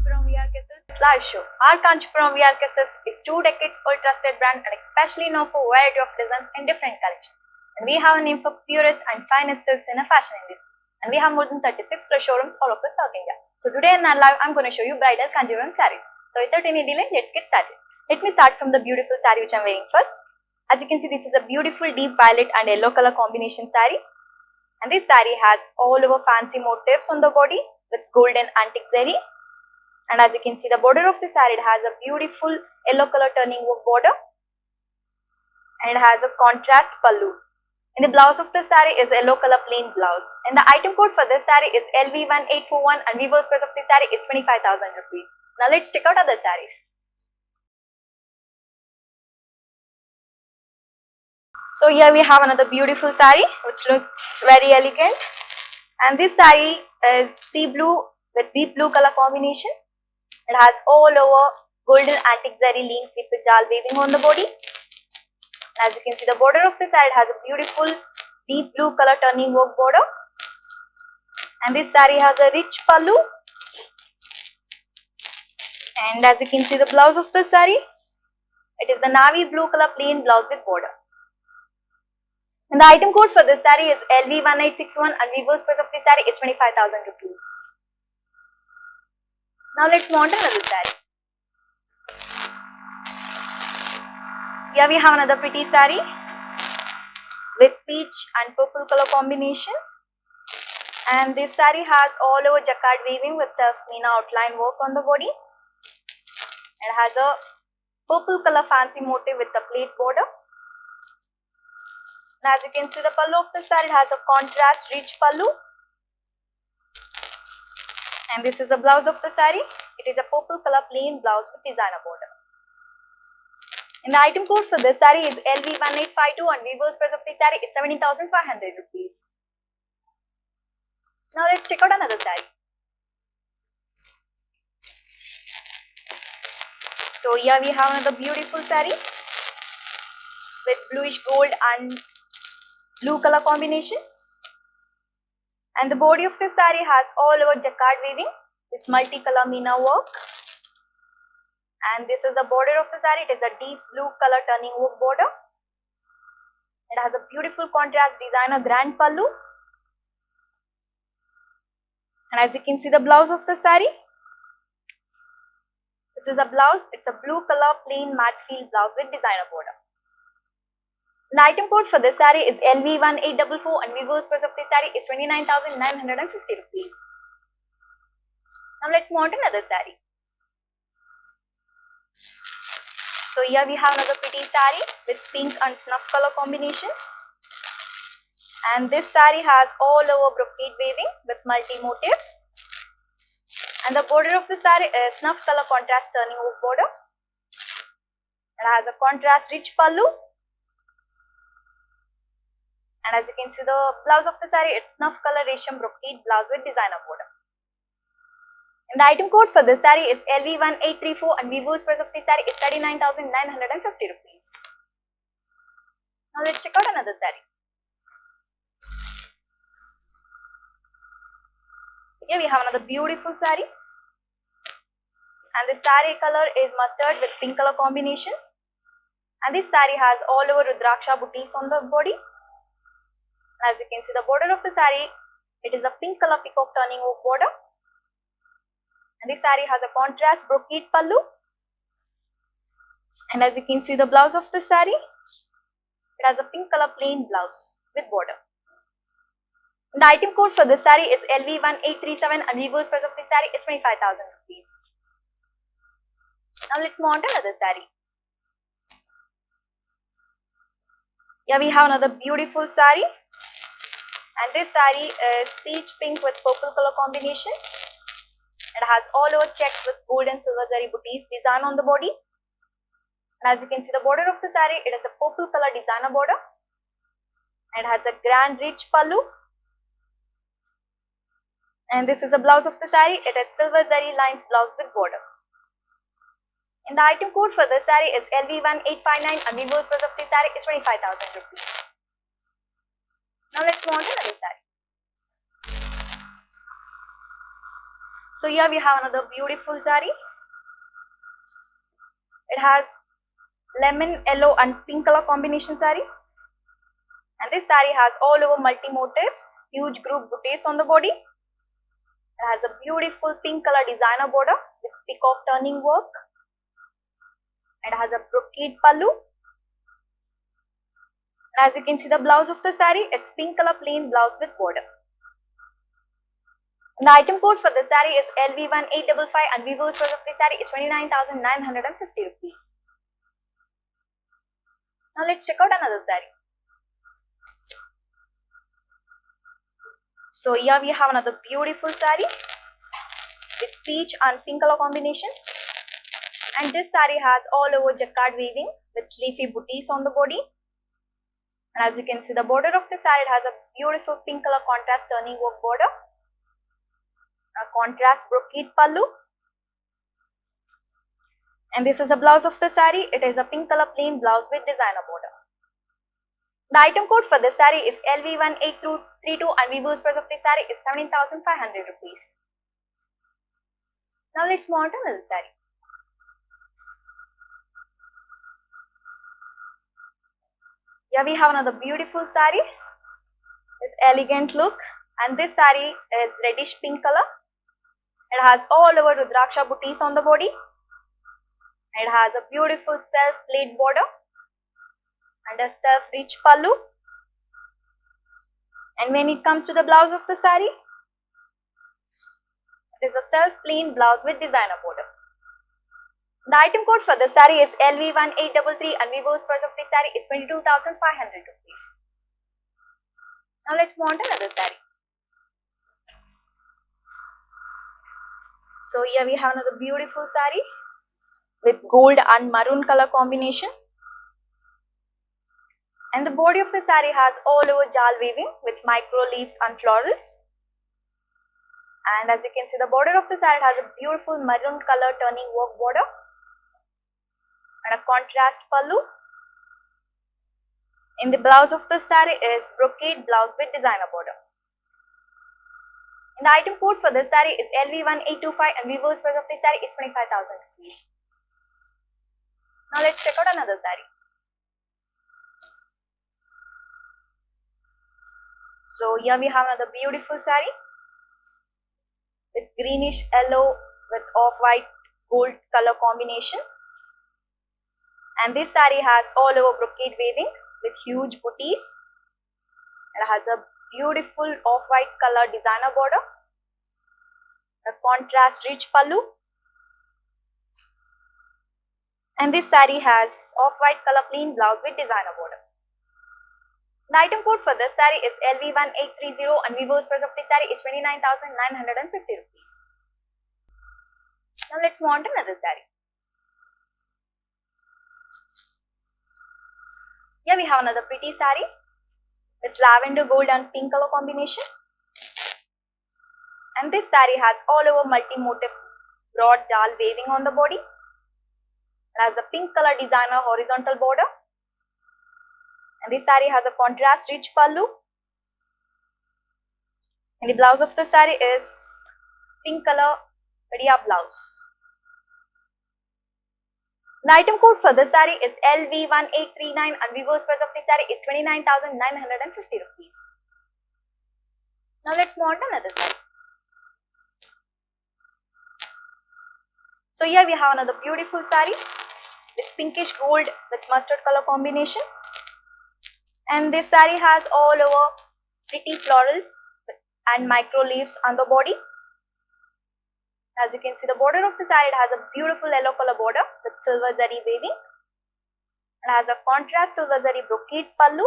Kanchipuram VR Cassettes live show. Our Kanchipuram VR Cassettes is 2 decades old trusted brand and especially known for variety of designs and different collections. And we have a name for purest and finest silks in a fashion industry. And we have more than 36 plus showrooms all over South India. So today in our live, I'm going to show you bridal Kanchipuram sarees. So without any delay, let's get started. Let me start from the beautiful saree which I'm wearing first. As you can see, this is a beautiful deep violet and yellow color combination saree. And this saree has all over fancy motifs on the body with golden antique zari. And as you can see, the border of the saree, it has a beautiful yellow color turning work border. And it has a contrast pallu. And the blouse of the saree is yellow color plain blouse. And the item code for this saree is LV1841 and weaver's price of the saree is 25,000 rupees. Now let's check out other sarees. So here we have another beautiful saree which looks very elegant. And this saree is sea blue with deep blue color combination. It has all over golden antique zari linked with the jal weaving on the body. And as you can see, the border of the saree has a beautiful deep blue color turning work border. And this saree has a rich pallu. And as you can see, the blouse of the saree, it is the navy blue color plain blouse with border. And the item code for this saree is LV1861 and weaver's price of this saree is 25,000 rupees. Now let's move on to another saree. Here we have another pretty saree with peach and purple color combination. And this saree has all over jacquard weaving with self-meena outline work on the body. It has a purple color fancy motif with a plate border. And as you can see, the pallu of the saree has a contrast rich pallu. And this is the blouse of the saree. It is a purple color plain blouse with designer border. And the item code for this saree is LV1852 and weaver's price of the saree is 17,500 rupees. Now let's check out another saree. So here we have another beautiful saree with bluish gold and blue color combination. And the body of this saree has all over jacquard weaving with multicolor meena work. And this is the border of the saree. It is a deep blue color turning work border. It has a beautiful contrast designer grand pallu. And as you can see, the blouse of the saree, this is the blouse. It's a blue color plain matte field blouse with designer border. The item code for this saree is LV1844 and weaver's price of this saree is 29,950 rupees. Now let's move on to another saree. So here we have another pretty saree with pink and snuff color combination. And this saree has all over brocade weaving with multi motifs. And the border of the saree is snuff color contrast turning work border. It has a contrast rich pallu. And as you can see, the blouse of the saree, it's snuff color resham brocade blouse with designer border. And the item code for this saree is LV1834 and weaver's price of this saree is 39,950 rupees. Now let's check out another saree. Here we have another beautiful saree. And the saree color is mustard with pink color combination. And this saree has all over Rudraksha booties on the body. As you can see, the border of the saree, it is a pink color peacock turning work border. And this saree has a contrast brocade pallu. And as you can see, the blouse of the saree, it has a pink color plain blouse with border. And the item code for this saree is LV1837 and weaver's price of this saree is 25,000 rupees. Now let's move on to another saree. Here we have another beautiful saree. And this saree is peach pink with purple color combination. It has all over checks with gold and silver zari booties design on the body. And as you can see, the border of the saree, it has a purple color designer border. And it has a grand rich pallu. And this is the blouse of the saree. It has silver zari lines blouse with border. And the item code for this saree is LV1859 and weaver's price of this saree is 25,000 rupees. Now let's move on to another saree. So here we have another beautiful saree. It has lemon yellow and pink color combination saree, and this saree has all over multi motifs, huge group booties on the body. It has a beautiful pink color designer border with peacock turning work. It has a brocade pallu. And as you can see the blouse of the saree, it's pink color plain blouse with border. And the item code for the saree is LV1855 and weaver's price of the saree is 29,950 rupees. Now let's check out another saree. So here we have another beautiful saree with peach and pink color combination. And this saree has all over jacquard weaving with leafy booties on the body. And as you can see the border of the saree, it has a beautiful pink color contrast turning work border. A contrast brocade pallu, and this is a blouse of the saree. It is a pink color plain blouse with designer border. The item code for the saree is LV1832 and weaver's price of the saree is 17,500 rupees. Now let's move on to another saree. Here we have another beautiful saree with elegant look, and this saree is reddish pink color. It has all over Rudraksha booties on the body. It has a beautiful self-played border and a self-rich pallu. And when it comes to the blouse of the saree, it is a self-plain blouse with designer border. The item code for the saree is LV1833 and weaver's price of the saree is 22,500 rupees. Now let's move on to another saree. So here we have another beautiful saree with gold and maroon color combination. And the body of the saree has all over jal weaving with micro leaves and florals. And as you can see the border of the saree has a beautiful maroon color turning work border and a contrast pallu. In the blouse of the saree is brocade blouse with designer border. And the item code for the saree is LV1825 and weaver's price of the saree is 25,000 rupees. Now let's check out another saree. So here we have another beautiful saree with greenish yellow with off-white gold color combination. And this saree has all over brocade weaving with huge booties. It has a beautiful off-white color designer border, a contrast rich pallu, and this saree has off-white color plain blouse with designer border. The item code for this saree is LV1830 and weaver's price of the saree is 29,950 rupees. Now let's move on to another saree. Here we have another pretty saree with lavender gold and pink color combination. And this saree has all over multi motifs broad jal weaving on the body. It has a pink color designer horizontal border. And this saree has a contrast rich pallu. And the blouse of the saree is pink color Padilla blouse. The item code for the saree is LV1839 and weaver's price of the saree is 29,950 rupees. Now let's move on to another saree. So here we have another beautiful saree with pinkish gold with mustard color combination. And this saree has all over pretty florals and micro leaves on the body. As you can see the border of the saree, it has a beautiful yellow color border with silver zari weaving. It has a contrast silver zari brocade pallu.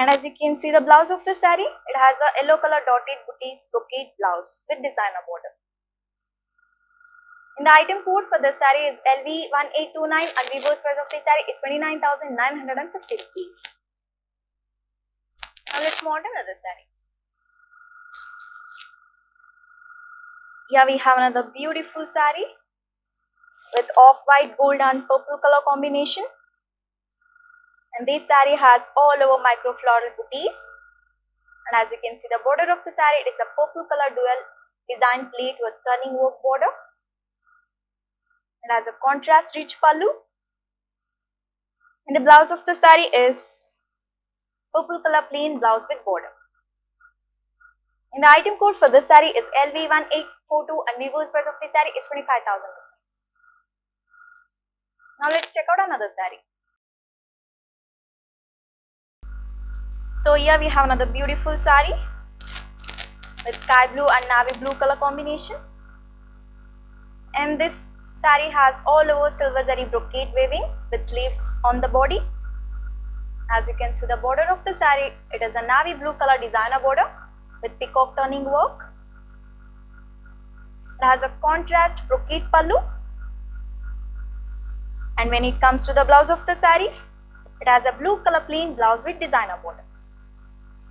And as you can see the blouse of the saree, it has a yellow color dotted booties brocade blouse with designer border. And the item code for the saree is LV1829 and weaver's price of the saree is 29,950 rupees. Now let's move on to another saree. Here we have another beautiful saree with off-white gold and purple color combination. And this saree has all over micro floral booties. And as you can see, the border of the saree, it is a purple color dual design pleat with turning work border. It has a contrast rich pallu. And the blouse of the saree is purple color plain blouse with border. And the item code for this saree is LV1842 and weaver's price of the saree is 25,000 rupees. Now let's check out another saree. So here we have another beautiful saree with sky blue and navy blue color combination. And this saree has all over silver zari brocade weaving with leaves on the body. As you can see, the border of the saree, it is a navy blue color designer border with peacock turning work. It has a contrast brocade pallu. And when it comes to the blouse of the saree, it has a blue color plain blouse with designer border.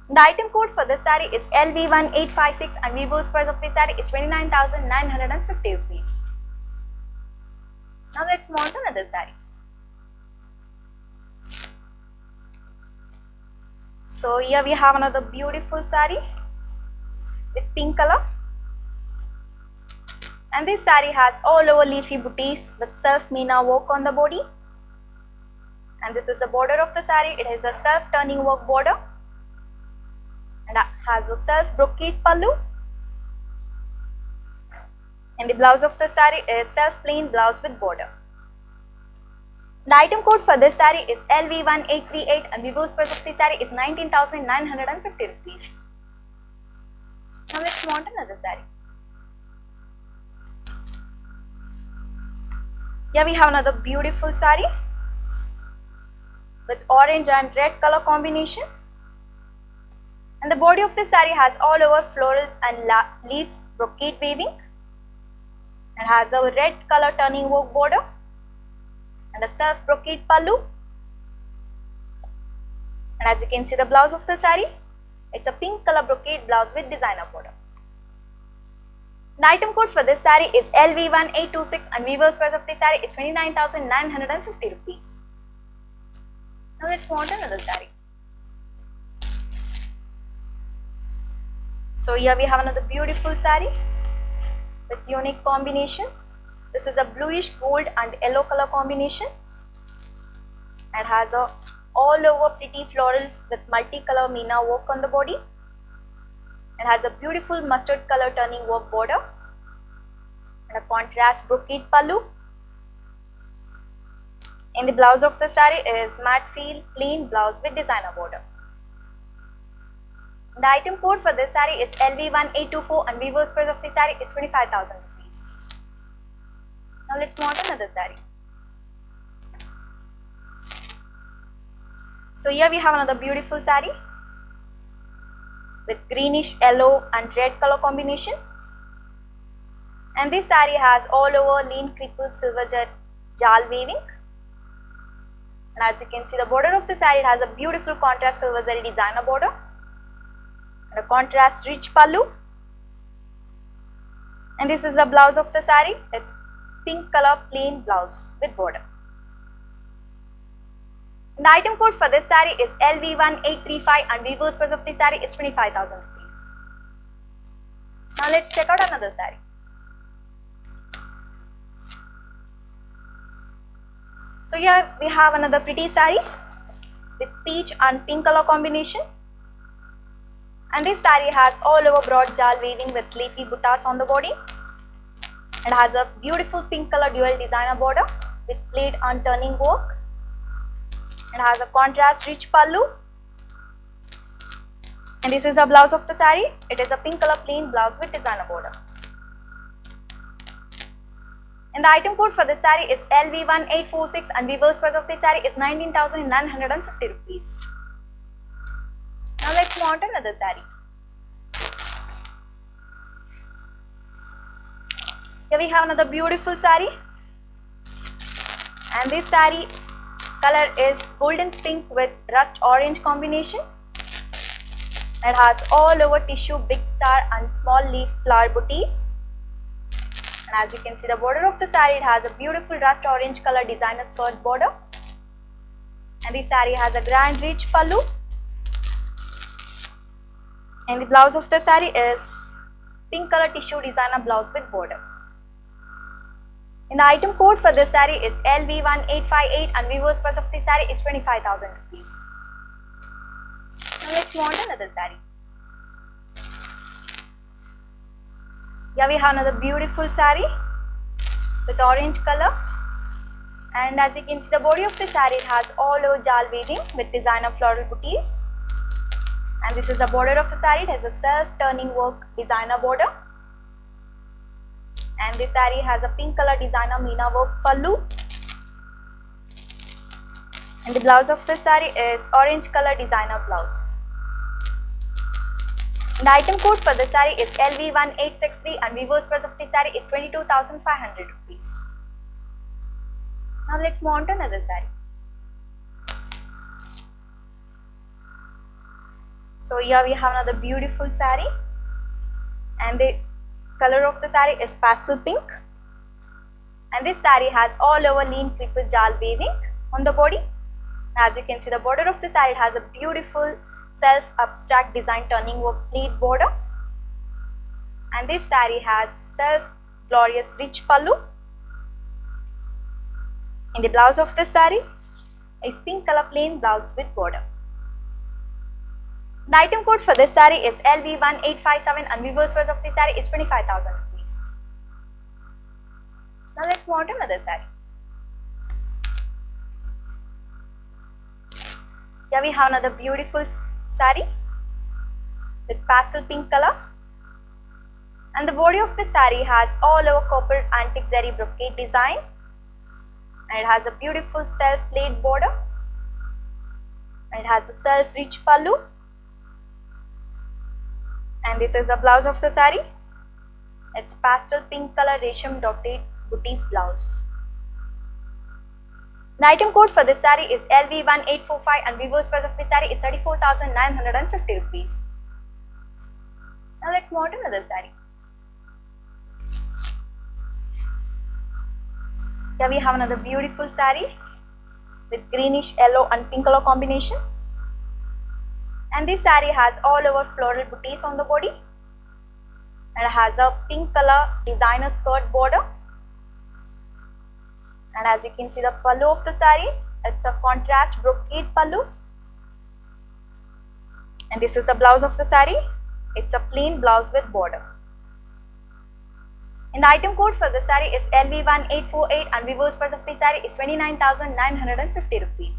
The item code for this saree is LV1856 and weaver's price of this saree is 29,950 rupees. Now let's move on to another saree. So here we have another beautiful saree with pink color. And this saree has all over leafy booties with self meena work on the body. And this is the border of the saree. It has a self turning work border. And has a self brocade pallu. And the blouse of the saree is self plain blouse with border. The item code for this saree is LV1838 and weaver's price of the saree is 19,950 rupees. Now let's move on to another saree. Here we have another beautiful saree with orange and red color combination. And the body of this saree has all over florals and leaves brocade weaving. And has a red color turning work border. And a self brocade pallu. And as you can see, the blouse of the saree, it's a pink color brocade blouse with designer border. The item code for this saree is LV1826 and weaver's price of this saree is 29,950 rupees. Now let's move on to another saree. So here we have another beautiful saree with unique combination. This is a bluish gold and yellow color combination. It has a all over pretty florals with multicolor meena work on the body. It has a beautiful mustard color turning work border and a contrast brocade pallu. And the blouse of the saree is matte feel plain blouse with designer border. The item code for this saree is LV1824 and weaver's price of the saree is 25,000 rupees. Now let's move on to another saree. So here we have another beautiful saree with greenish yellow and red color combination. And this saree has all over lean creeper silver jal weaving. And as you can see, the border of the saree has a beautiful contrast silver zari designer border. And a contrast rich pallu. And this is the blouse of the saree. It's pink color plain blouse with border. And the item code for this saree is LV1835 and weaver's price of this saree is 25,000 rupees. Now let's check out another saree. So here we have another pretty saree with peach and pink color combination. And this saree has all over broad jal weaving with leafy buttas on the body. It has a beautiful pink color dual designer border with plaid and turning work. It has a contrast rich pallu. And this is the blouse of the saree. It is a pink color plain blouse with designer border. And the item code for this saree is LV1846 and weaver's price of this saree is 19,950 rupees. Now let's move on to another saree. Here we have another beautiful saree. And this saree color is golden pink with rust orange combination. It has all over tissue big star and small leaf flower booties. And as you can see, the border of the saree, it has a beautiful rust orange color designer skirt border. And this saree has a grand rich pallu. And the blouse of the saree is pink color tissue designer blouse with border. And the item code for this saree is LV1858 and viewers price of the saree is 25,000 rupees. Now let's move on to another saree. Here we have another beautiful saree with orange color, and as you can see the body of the saree, it has all over jal weaving with designer floral booties, and this is the border of the saree. It has a self-turning work designer border, and this saree has a pink color designer meena work pallu, and the blouse of the saree is orange color designer blouse. The item code for the saree is LV1863 and viewers price of the saree is 22,500 rupees. Now let's move on to another saree. So here we have another beautiful saree, and the color of the saree is pastel pink, and this saree has all over lean creeper jal weaving on the body. As you can see the border of the saree has a beautiful self abstract design turning work pleat border, and this saree has self glorious rich pallu. In the blouse of the saree is pink color plain blouse with border. The item code for this saree is LV1857 and viewers price of the saree is 25,000 rupees. Now let's move on to another saree. Here we have another beautiful saree with pastel pink color, and the body of the saree has all over copper antique zari brocade design, and it has a beautiful self plaid border, and it has a self rich pallu, and this is the blouse of the saree. It's pastel pink color resham dotted booties blouse. The item code for this saree is LV1845 and viewers price of this saree is 34,950 rupees. Now let's move on to another saree. Here we have another beautiful saree with greenish yellow and pink color combination, and this saree has all over floral booties on the body, and it has a pink color designer skirt border. And as you can see the pallu of the saree, it's a contrast brocade pallu, and this is the blouse of the saree. It's a plain blouse with border. And the item code for the saree is LV1848 and viewers price of the saree is 29,950 rupees.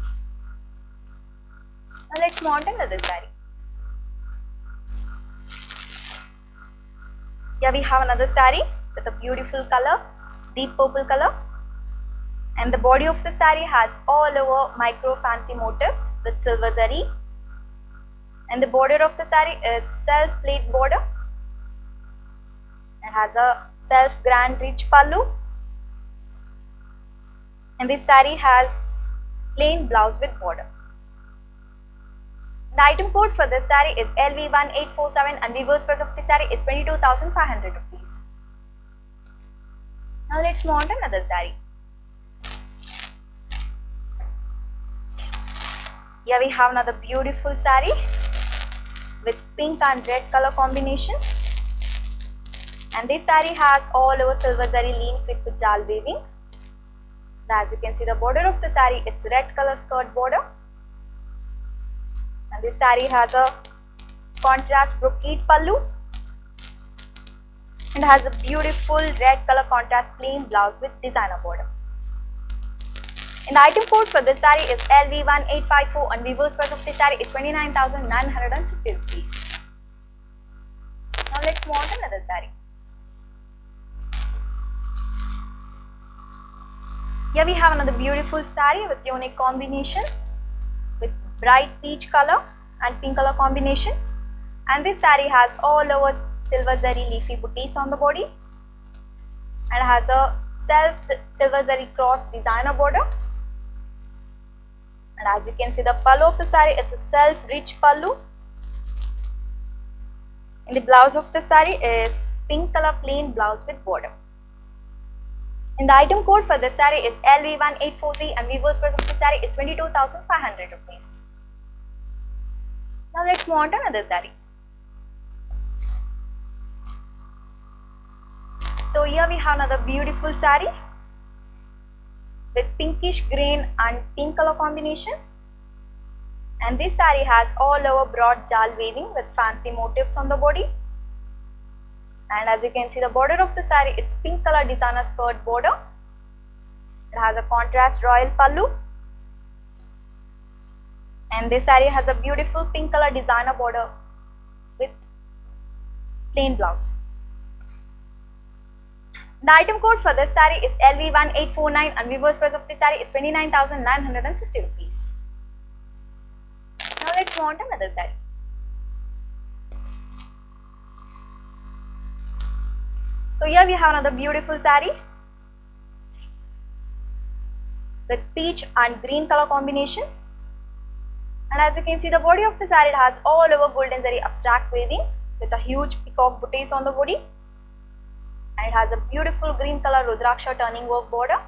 Now let's move on to another saree. Here we have another saree with a beautiful color, deep purple color, and the body of the saree has all over micro fancy motifs with silver zari, and the border of the saree is self plate border. It has a self grand rich pallu, and this saree has plain blouse with border. The item code for this saree is LV1847 and viewers price of the saree is 22,500 rupees. Now let's move on to another saree. Here we have another beautiful saree with pink and red color combination, and this saree has all over silver zari lean fit with jal weaving. As you can see the border of the saree, it's red color skirt border, and this saree has a contrast brocade pallu and has a beautiful red color contrast plain blouse with designer border. And the item code for this saree is LV1854 and viewers price of this saree is 29,950 rupees. Now let's move on to another saree. Here we have another beautiful saree with unique combination with bright peach color and pink color combination, and this saree has all over silver zari leafy booties on the body, and has a self silver zari cross designer border. And as you can see the pallu of the saree, it's a self rich pallu, and the blouse of the saree is pink color plain blouse with border. And the item code for this saree is LV1843 and viewers price of the saree is 22,500 rupees. Now let's move on to another saree. So here we have another beautiful saree with pinkish green and pink color combination. And this saree has all over broad jal weaving with fancy motifs on the body. And as you can see, the border of the saree, it's pink color designer skirt border. It has a contrast royal pallu. And this saree has a beautiful pink color designer border with plain blouse. The item code for this saree is LV1849 and reverse price of this saree is 29,950 rupees. Now let's move on to another saree. So here we have another beautiful saree with peach and green color combination. And as you can see, the body of the saree, it has all over golden zari abstract weaving with a huge peacock bouquets on the body. And it has a beautiful green color Rudraksha turning work border.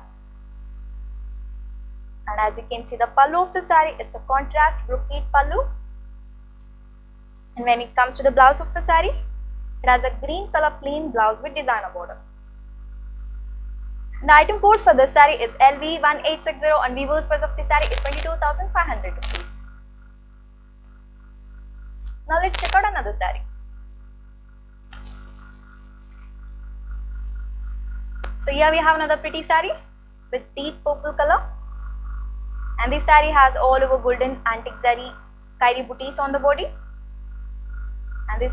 And as you can see, the pallu of the saree, it's a contrast brocade pallu. And when it comes to the blouse of the saree, it has a green color plain blouse with designer border. The item code for this saree is LV1860 and weaver's price of this saree is 22,500 rupees. Now let's check out another saree. So here we have another pretty saree with deep purple color. And this saree has all over golden antique zari kairi booties on the body. And this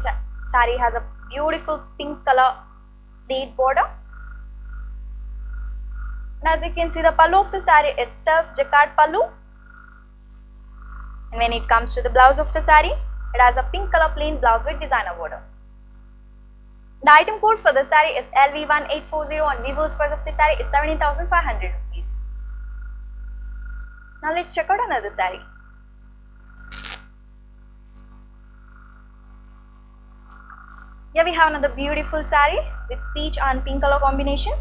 saree has a beautiful pink color plaid border. And as you can see, the pallu of the saree itself jacquard pallu. And when it comes to the blouse of the saree, it has a pink color plain blouse with designer border. The item code for the saree is LV1840 and weaver's price of the saree is 17,500 rupees. Now let's check out another saree. Here we have another beautiful saree with peach and pink color combination.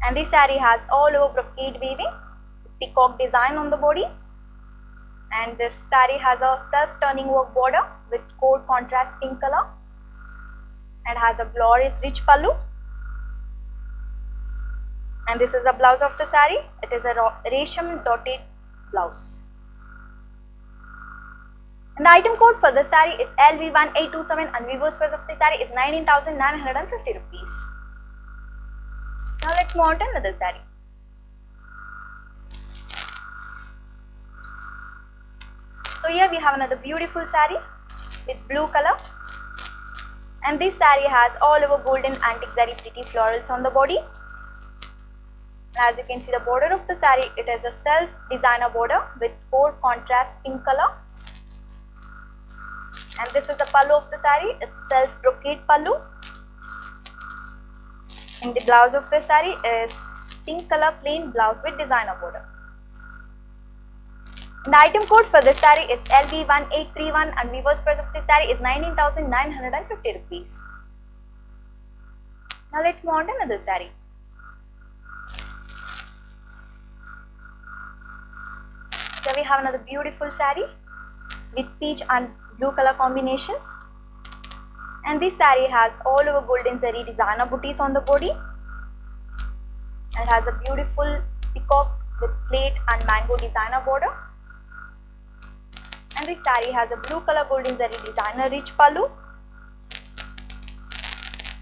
And this saree has all over brocade weaving with peacock design on the body. And this saree has a self-turning work border with core contrast pink color and has a glorious rich pallu. And this is the blouse of the saree. It is a resham dotted blouse. And the item code for the saree is LV1827 and weaver's price of the saree is 19,950 rupees. Now let's move on to another saree. So here we have another beautiful saree with blue color. And this saree has all over golden antique zari pretty florals on the body. And as you can see, the border of the saree, it is a self designer border with core contrast pink color. And this is the pallu of the saree, it's self brocade pallu. And the blouse of the saree is pink color plain blouse with designer border. The item code for this saree is LV1831 and weaver's price of this saree is 19,950 rupees. Now let's move on to another saree. Here we have another beautiful saree with peach and blue color combination. And this saree has all over golden zari designer booties on the body. And has a beautiful peacock with plate and mango designer border. And this saree has a blue color golden zari designer rich pallu.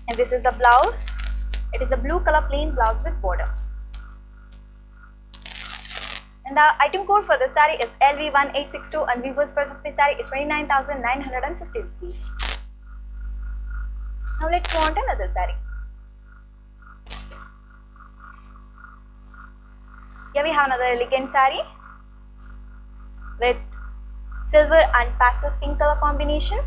And this is the blouse. It is a blue color plain blouse with border. And the item code for the saree is LV1862 and weaver's price of the saree is 29,950 rupees. Now let's move on to another saree. Here we have another elegant saree with silver and pastel pink color combination.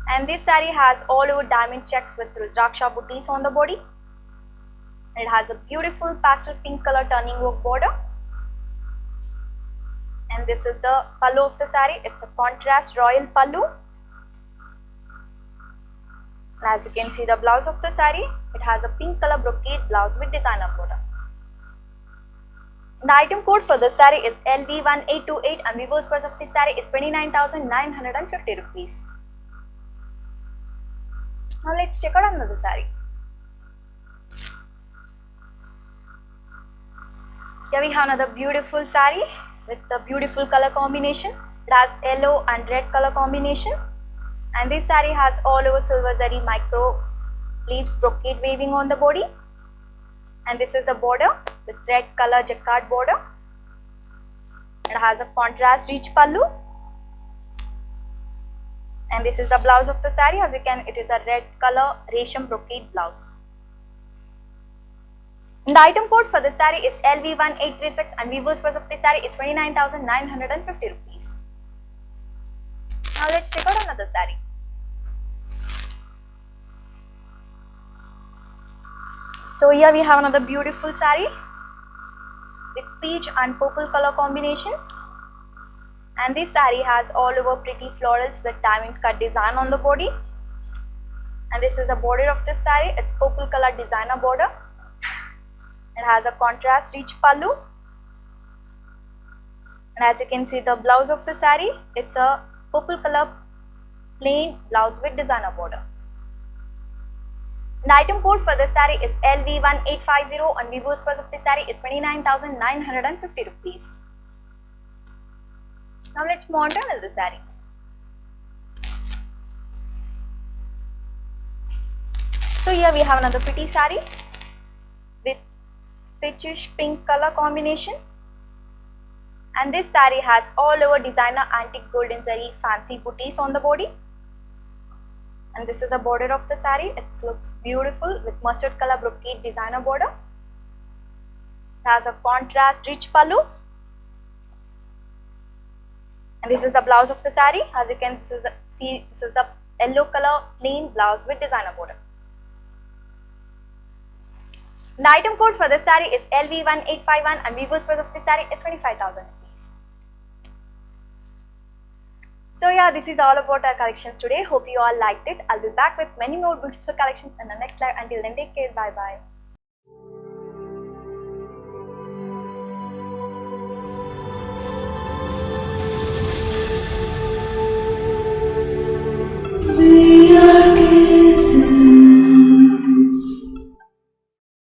And this saree has all over diamond checks with Rudraksha booties on the body. And it has a beautiful pastel pink color turning work border. And this is the pallu of the saree. It's a contrast royal pallu. And as you can see, the blouse of the saree, it has a pink color brocade blouse with designer border. The item code for this saree is LV1828 and weaver's price of this saree is 29,950 rupees. Now let's check out another saree. Here we have another beautiful saree with the beautiful color combination. It has yellow and red color combination, and this saree has all over silver zari micro leaves brocade weaving on the body, and this is the border with red color jacquard border. It has a contrast rich pallu, and this is the blouse of the saree. As you can, it is a red color resham brocade blouse. And the item code for the saree is LV1836, and weaver's price of the saree is 29,950 rupees. Now let's check out another saree. So here we have another beautiful saree with peach and purple color combination, and this saree has all over pretty florals with diamond cut design on the body, and this is the border of this saree. It's purple color designer border. It has a contrast rich pallu, and as you can see the blouse of the saree, it's a purple color plain blouse with designer border. The item code for this saree is LV1850, and weaver's price of this saree is 29,950 rupees. Now let's move on to another saree. So here we have another pretty saree with peachish pink color combination, and this saree has all over designer antique golden zari fancy booties on the body, and this is the border of the saree. It looks beautiful with mustard color brocade designer border. It has a contrast rich pallu, and this is the blouse of the saree. As you can see, this is the yellow color plain blouse with designer border. The item code for this saree is LV1851, and weaver's price of this saree is 25,000 rupees. So yeah, this is all about our collections today. Hope you all liked it. I'll be back with many more beautiful collections in the next live. Until then, take care. Bye bye.